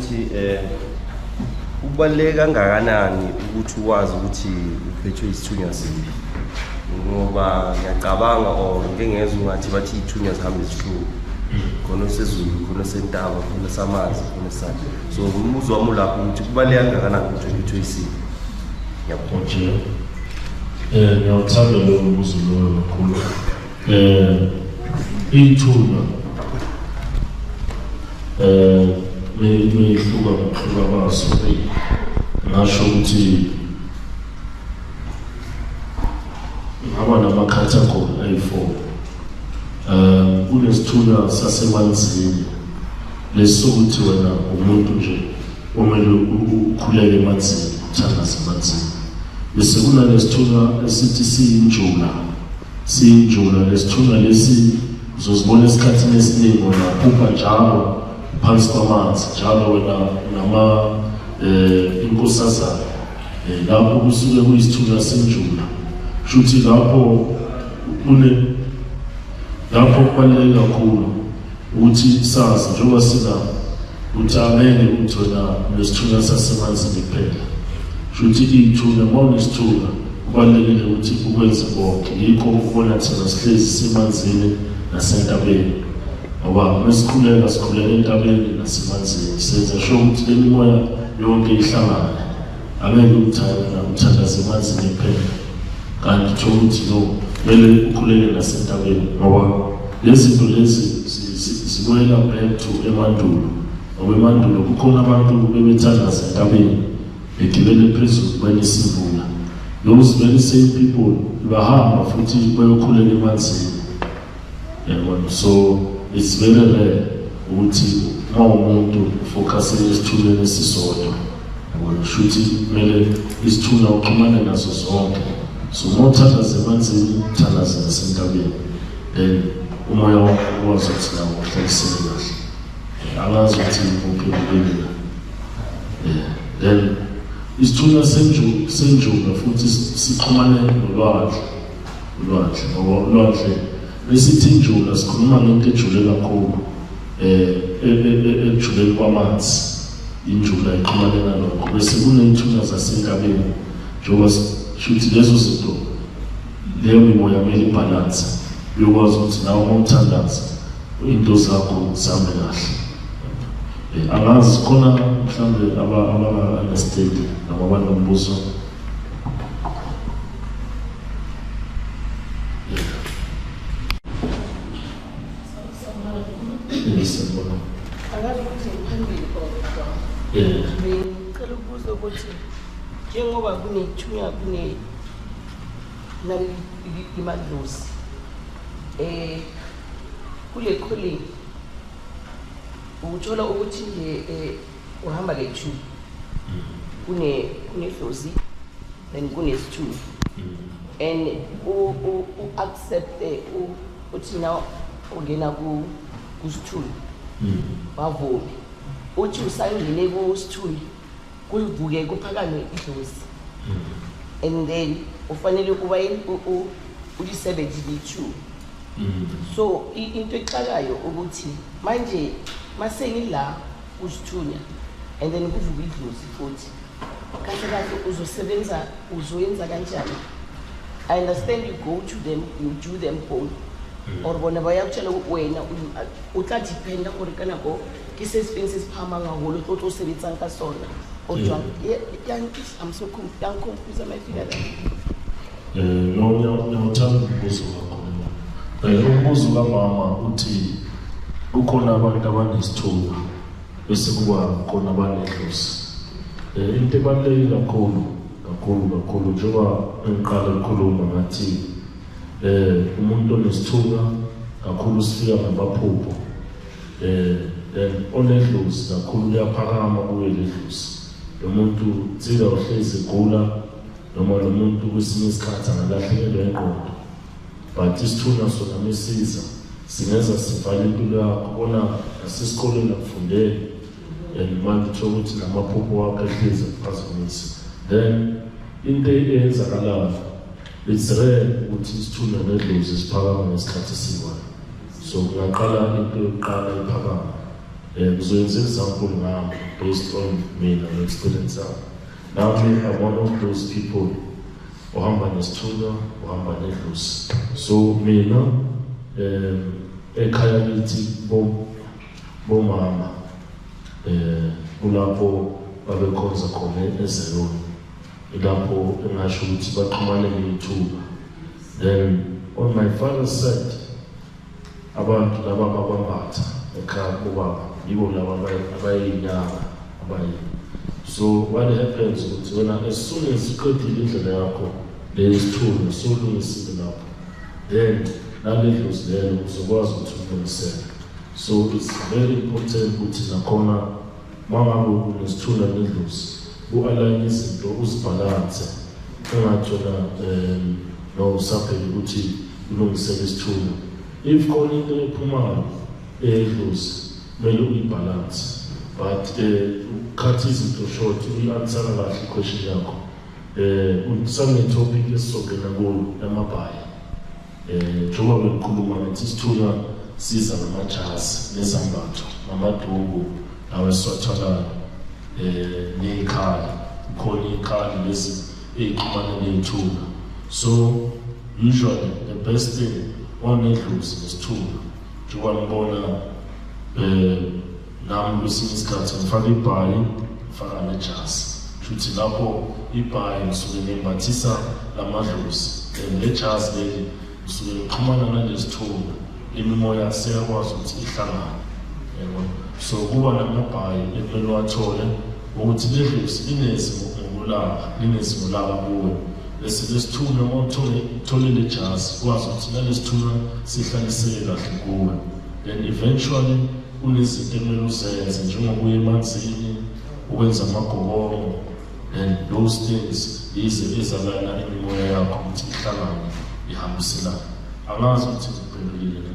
ukuthi kubaluleke kangakanani ukuthi wazi ukuthi uphethwe isithunywa siphi, ngoba ngiyacabanga ngengezwe ngathi bathi ithunywa zihambe zihluke, khona seZulu, khona sentaba, khona samazi, khona sakhe. So umbuzo wami lapho ukuthi kubaluleke kangakanani ukuthi uphethwe isiphi. Ngiyabonga. Ngiyawuthanda lo mbuzo lo kakhulu. Ithunywa mehluka baso ngasho ukuthi ngaba nama-category ayi-4. Kunesithunywa sasemanzini lesokuthi wena umuntu nje omele ukhulele emanzini, uthandaze emanzini. Bese kunanesithunywa esithi siyinjula. Lesithunywa lesi uzozibona esikhathini esiningi wena uphupha njalo phansi kwamanzi, njalo wena inkosazana. Lapho kusuke kuyisithunywa senjula. Shuthi lapho kubaluleke kakhulu ukuthi sazi njengoba sina ukuthi amele ukuthi wena nesithunywa sasemanzini kuphela. Shuthi ithunywa mawunesithunywa kubalulekile ukuthi ukwenze konke. Yikho ukubona thina sihlezi semanzini nasentabeni, ngoba mesikhuleka entabeni nasemanzini. Senza sure ukuthi le mimoya yonke ihlangane, angeke uthandaze emanzini kuphela, kanti utho ukuthi no, kumele ukhuleke nasentabeni, ngoba lezi zinto lezi zikwela back to emandulo. Ngoba emandulo kukhona abantu bebethandaza entabeni begibele phezulu banesimvula. Those very same people bahamba futhi bayokhuleka emanzini. So it's very rare ukuthi umuntu focus esithulweni esisodwa. Shuthi kumele isithunywa uxhumane nazo zonke. So mawuthandaza emanzini, uthandaze nasentabeni, then umoya wakho ukwazi ukuthi nawo uhlaliseke kahle. Angazi ukuthi uphendulile. Then isithunywa senjula futhi sixhumane nolwandle. Ngoba ulwandle lesithi injula sikhuluma ngento ejule kakhulu, ejuleni kwamanzi. Injula ixhumane nalokho. Bese kuney'thunywa zasentabeni, njengoba shuthi lezo zinto, leyo mimoya kumele ibhalanse, uyokwazi ukuthi nawe mawuthandaza into zakho zihambe kahle. Angazi khona mhlawumbe abanga-understand noma banombuzo. Angazi ukuthi phambili kodwa ngicela ukubuza ukuthi njengoba kunethunywa imadlozi kule calling uthola ukuthi nje uhamba le-2 kunedlozi then kunesithunywa and u-accept uthi now ungena kusithunywa wavuma uthi usangene kusithunywa kuvuke kuphakame idlozi and then ufanele uba ulisebenzi le-2. So into exakayo ukuthi manje masengila kusithunywa and then kuvuka idlozi futhi kahle uzoyenza kanjani? I understand you go to them, you do them both, or bona bayakutshela wena utla dependa gore kana go ke se expenses phama ngaholo tlo sebetsang ka sona o jwang. I'm so confused my figure that no ngiyawuthanda umbuzo wakho. Umbuzo kamama uthi ukhona abantu abanesithunywa bese kuba khona abanedlozi. Into ebaluleke kakhulu njengoba ngiqala ukukhuluma ngathi umuntu onesithunywa kakhulu sifika ngabaphupho, onedlozi kakhulu uyaphakama kuye ledlozi. Lo muntu thina uhlezi egula noma lo muntu kwesinye isikhathi angalahlekelwa ingqondo, but isithunywa sona mesiza singenza sivale impilo yakho. Bona nasesikoleni akufundele and manje uthola ukuthi namaphupho wakho ehlezi akuphazamisa. Then into eyenzakalayo, it's rare ukuthi isithunywa nedlozi siphakama ngesikhathi esiyi-1. So kungaqala into yokuqala iphakama, So it's an example now based on me and experience. Now I'm one of those people who have a student, who have a necklace. So me now, a kayamiti bomama, ulapo babekonza khona ezeloni. Ilapo engasho ukuthi baxhumane ngethuba. Then on my father's side, abantu laba babambatha ekhaya kubaba yibo laba abayinyanga abayi. So what happens is when as soon as you cut indlela yakho lesithunywa solungisile lapho, then nalendlozi leyo uzokwazi ukuthi ulungisele. So it's very important ukuthi nakhona mangabe unesithunywa nendlozi u-align izinto uzibhalanse, ungathola no usaphele ukuthi ulungisele isithunywa. If khona into ephumayo edlozi kumele uyibhalanse, but ukhathi izinto short uyi-answera kahle iquestion yakho. Sane-topic esizongena kuyo yamabhayi. Njengoba bengikhuluma ngithi isithunywa siza ngamajazi nezambatho namaduku lawa esiwathwalayo ney'khali, khona iy'khali lezi ey'xhumana ney'thunywa. So usually the best thing wanedlozi nesithunywa njengoba ngibona nami kwesinye isikhathi ngifaka ibhayi ngifaka nejazi, shuthi lapho ibhayi ngisuke ngimbathisa lamadlozi lejazi leli ngisuke ngixhumana nalesithunywa, imimoya seyakwazi ukuthi ihlangane. So kuba namabhayi ekumele wathole ukuthi ledlozi linezimo laba kuwe, bese lesithunywa uma uthole lejazi ukwazi ukuthi nalesithunywa sihlaliseke kahle kuwe. Then eventually kunezinto ekumele uzenze njengokuya emanzini, ukwenza amagobongo, and those things yize ezalana imimoya yakho ukuthi ihlangane ihambiselane. Angazi ukuthi ngiphendulile na.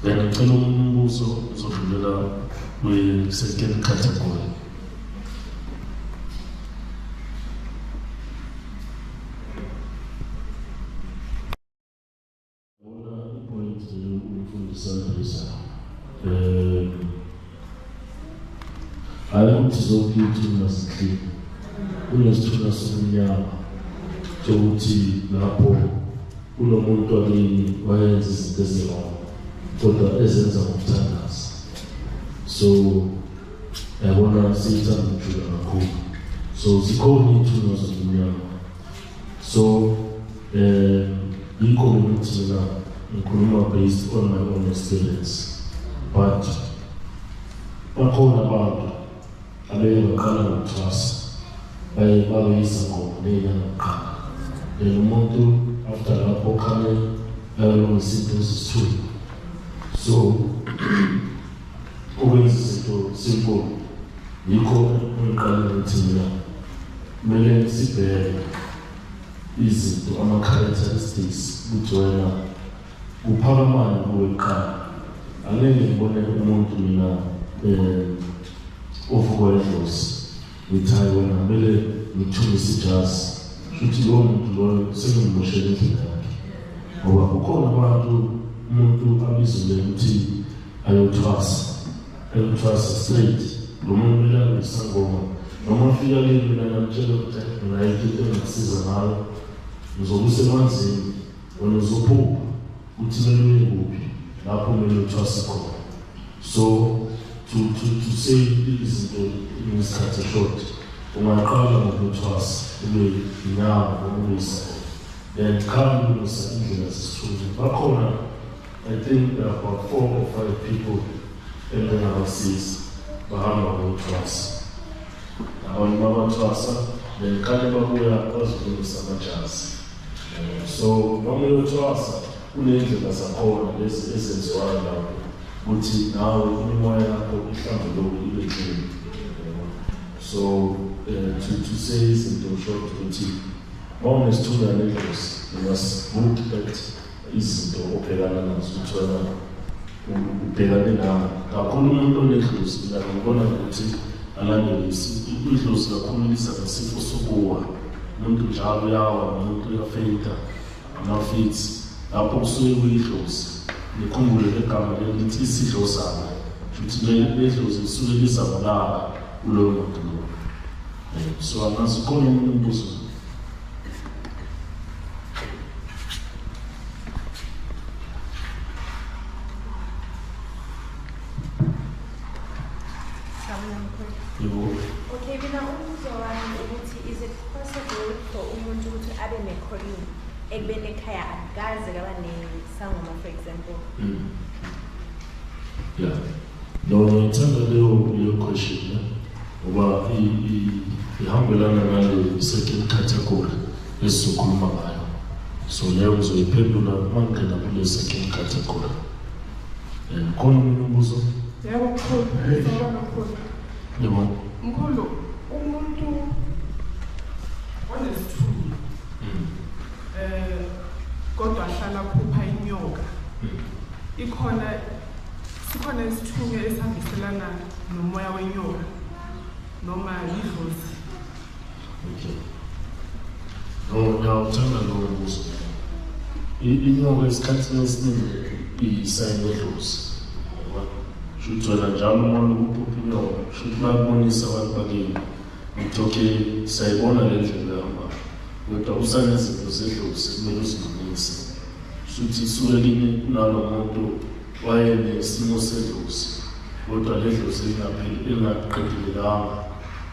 Then ngicela umbuzo uzodlulela kwi-second category. Ngibona i-point umfundisi hayi ukuthi zonke iy'thunywa zihleli, kunesithunywa somnyama sokuthi lapho kunomuntu wakini wayenza izinto ezingcono kodwa ezenza ngomthandazi. So yabona siyithanda ukujula kakhulu. So zikhona iy'thunywa zomnyama. So yikho ukuthi mina ngikhuluma based on my own experience, but bakhona abantu abeye baqala ngokuthwasa, babe izangoma ney'nyanga kuqala. Then umuntu after lapho khane ayolungisa into ezisithunywa. So ukwenza izinto simple yikho engiqale ngithi mina kumele sibheke izinto ama-characteristics ukuthi wena uphakamani kuwe kuqala. Angeke ngibone umuntu mina ovukwa idlozi ngithi hayi wena kumele ngithumise ijazi, shuthi lowo muntu loyo sengimboshele endlela yakhe. Ngoba kukhona abantu umuntu abizule ukuthi ayothwasa straight, lo muntu kumele anesangoma noma afika leli mina namtshela ukuthi ngayinto into engisiza ngayo, ngizobe usemanzini wena uzophupha ukuthi kumele uye kuphi lapho kumele uthwase khona. So to say izinto ngesikhathi short, ungaqala ngokuthwasa ube inyanga noma ubisi, then khani ulungisa indlela zesithunywa. Bakhona I think there are about 4 or 5 people engingabasiza bahamba ngokuthwasa. Abantu babathwasa then khani babuya bazolungisa amajazi. So noma uyothwasa kuney'ndlela zakhona lezi ezenziwayo lapho ukuthi nawe imimoya yakho ihlambuluke ibe clean. So to say izinto short ukuthi uma unesithunywa nedlozi, you must look at izinto obhekana nazo ukuthi wena ubhekane nayo. Kakhulu umuntu onedlozi mina ngibona ukuthi alandele idlozi kakhulu lisa ngesifo sokuwa, umuntu njalo uyawa, umuntu uyafeyinta, ama-fits, lapho kusuke kuyidlozi. Nikhumbule igama lelithi isidlozana, futhi ledlozi lisuke lizabalala kuloyo muntu lo. So angazi khona umuntu umbuzo. Okay, mina umbuzo wami ukuthi is it possible for umuntu ukuthi abe ne-calling ekubeni ekhaya akaze kaba nesangoma for example? Yeah. No, ngithanda leyo question ngoba ihambelana nale second category esizokhuluma ngayo. So leyo ngizoyiphendula mangena kule second category. Khona umuntu umbuzo? Yebo, Mkhulu. Yebo. Mkhulu, umuntu onesithunywa kodwa ahlala khupha inyoka. Sikhona isithunywa esihambiselana nomoya wenyoka noma idlozi. Okay. No, ngiyawuthanda lowo mbuzo. Inyoka esikhathini esiningi iyisayini yedlozi. Shuthola njalo uma ukhupha inyoka, shuthi bayabonisa abantu bakini. Ngithoke sayibona le ndlela yahamba. Kodwa usanezinto zedlozi kumele uzilungise. Shuthi isuke kini kunalo muntu wayenesimo sedlozi. Kodwa le dlozi ingaqedilelanga.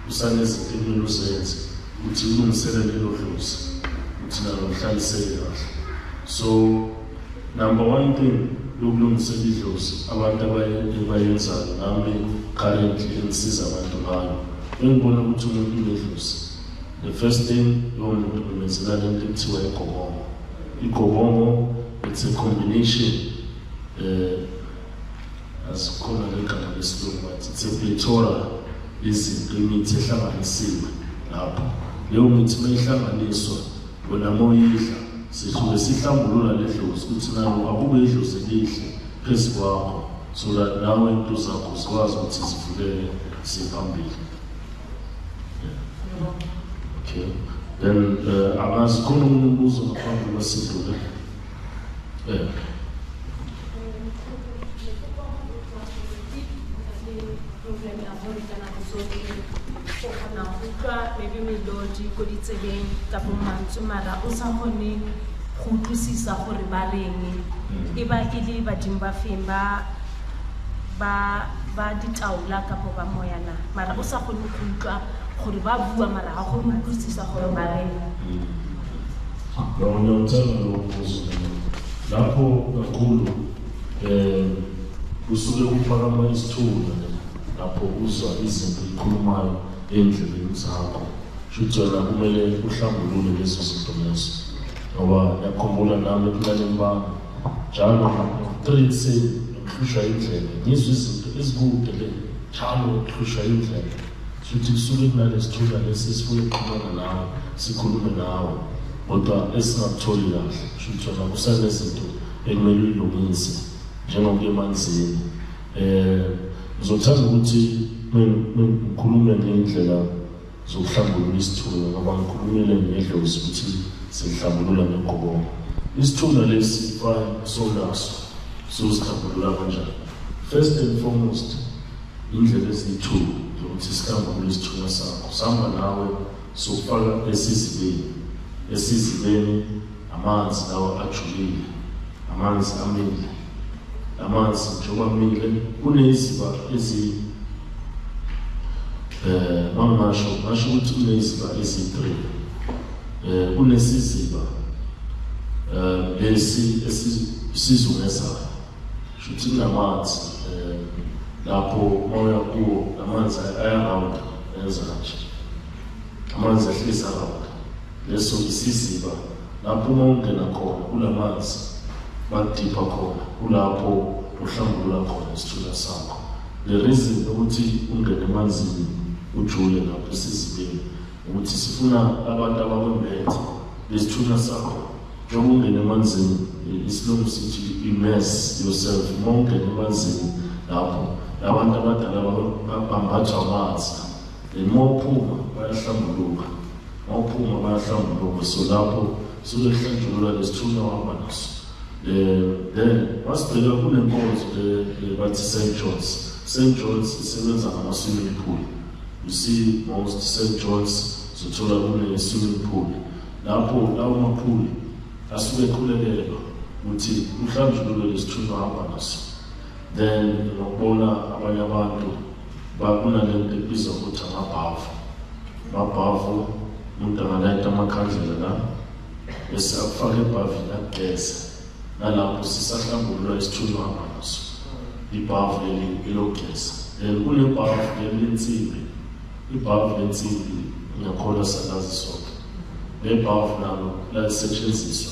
Usanezinto ekumele uzenze ukuthi ulungisele lelo dlozi ukuthi nalo uhlaliseke kahle. So number one thing yokulungisela idlozi abantu abayenzayo nami currently engisiza abantu ngayo engibona ukuthi umuntu unedlozi. The first thing yomuntu umenzela lento ekuthiwa igobongo. Igobongo it's a combination asikhona legama lesilungu but it's a plethora izinto imithi ehlanganisiwe lapho. Leyo mithi mayihlanganiswa wena moyidla sisuke sihlambulula ledlozi ukuthi nawo akube idlozi elihle phezu kwakho so that nawe into zakho zikwazi ukuthi zivuleke ziphambili. Okay. Then angazi khona umuntu umbuzo ngaphambi kwasidlule. Maybe melodi ko ditsebeng kapo mantswe mara o sa kgone go utlwisisa gore ba reng e ba e le badimo ba feng ba ditaola kapo ba moyana mara o sa kgone go utlwa gore ba bua mara ga go utlwisisa gore ba reng. Ngiyawuthanda lowo mbuzo lapho kakhulu usuke uphakama isithunga lapho uzwa izinto ikhulumayo endleleni zakho. Shuthi wena kumele uhlambulule lezo zinto lezo ngoba yakhumbula nami ekulaleni bami njalo 3 ekuseni ngihlushwa indlela ngizwa izinto ezikude le njalo ngihlushwa indlela. Shuthi kusuke kunalesithunywa lesi sifuna ukuxhumana nawe sikhulume nawe kodwa esingakutholi kahle. Shuthi wena kusanezinto ekumele uyilungise njengokuya emanzini. Ngizothanda ukuthi ngikhulume ngendlela zokuhlambulula isithunywa ngoba ngikhulumile ngedlozi ukuthi sihlambulula ngegobongo. Isithunywa lesi fine sonaso sihlambulula kanjani. First and foremost indlela eziyithunywa ukuthi sihlambulule isithunywa sakho sihamba nawe sokufaka esizibeni amanzi lawa ajulile amanzi amile. Amanzi njengoba amile kuneziba ngasho ukuthi kuneziba ezi-3. Kunesiziba lesi esizungezayo shuthi kunamanzi lapho moya kuwo amanzi ayarawuda enza nje amanzi ahlezi arawuda. Leso isiziba lapho uma ungena khona kulamanzi badipha khona kulapho uhlambulula khona isithunywa sakho. The reason ukuthi ungene emanzini ujule lapho esizibeni ukuthi sifuna abantu abakwembethe lesithunywa sakho njengoba ungene emanzini isilungu sithi immerse yourself. Uma ungene emanzini lapho abantu abadala bambathwa amanzi uma uphuma bayahlambuluka so lapho suke hlanjulula lesithunywa wahamba naso. Then wasibheka kunenkonzo bathi St. John's St. John's isebenza ngama-swimming pool. You see most St. John's zothola kune-swimming pool. Lapho lawo ma-pool asuke ekhulelelwa ukuthi mhlawumbe lesithunywa ahamba naso. Then ngokubona abanye abantu bakunalento ebizwa ukuthi amabhavu. Amabhavu umuntu angalayita amakhandlela la bese akufake ebhavini akugeze. Nalapho sisahlambulula isithunywa ahamba naso. Ibhavu leli elogesi. Then kunebhavu leli lensimbi. Ibhavu lensimbi ngiyakhona salazi sonke. Lebhavu nalo layisetshenziswa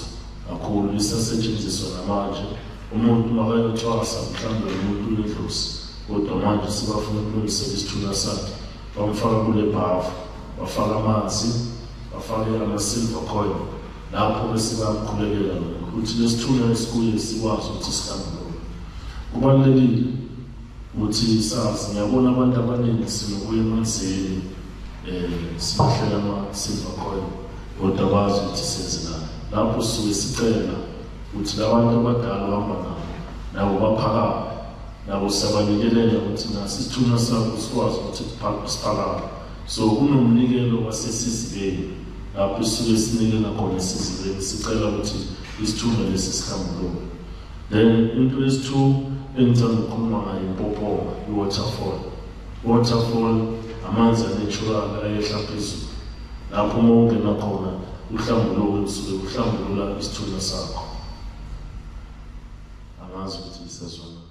kakhulu, lisasetshenziswa namanje. Umuntu makayothwasa mhlawumbe umuntu unedlozi, kodwa manje sibafuna ukulungisela isithunywa sakhe. Bamfaka kule bhavu, bafaka amanzi, bafake ama-silver coin. Lapho bese bayamkhulekela ukuthi lesithunywa esikuye sikwazi ukuthi sihlambuluke. Kubalulekile ukuthi sazi, ngiyabona abantu abaningi sinokuya emanzini sibahlela ama-silver coin, kodwa bazi ukuthi senzekani. Lapho sisuke sicela ukuthi labantu abadala bahamba nabo baphakame, nabo siyabanikelela ukuthi naso isithunywa sabo sikwazi ukuthi siphakame. So kunomnikelo wasesizibeni lapho sisuke sinikela khona esizibeni, sicela ukuthi isithunywa lesi sihlambuluke. Then into yesi-2 engithanda ukukhuluma ngayo impophoma, i-waterfall. Waterfall amanzi anatural ayehla phezulu. Lapho uma ungena khona uhlambuluke, usuke uhlambulula isithunywa sakho. Angazi ukuthi isezwana.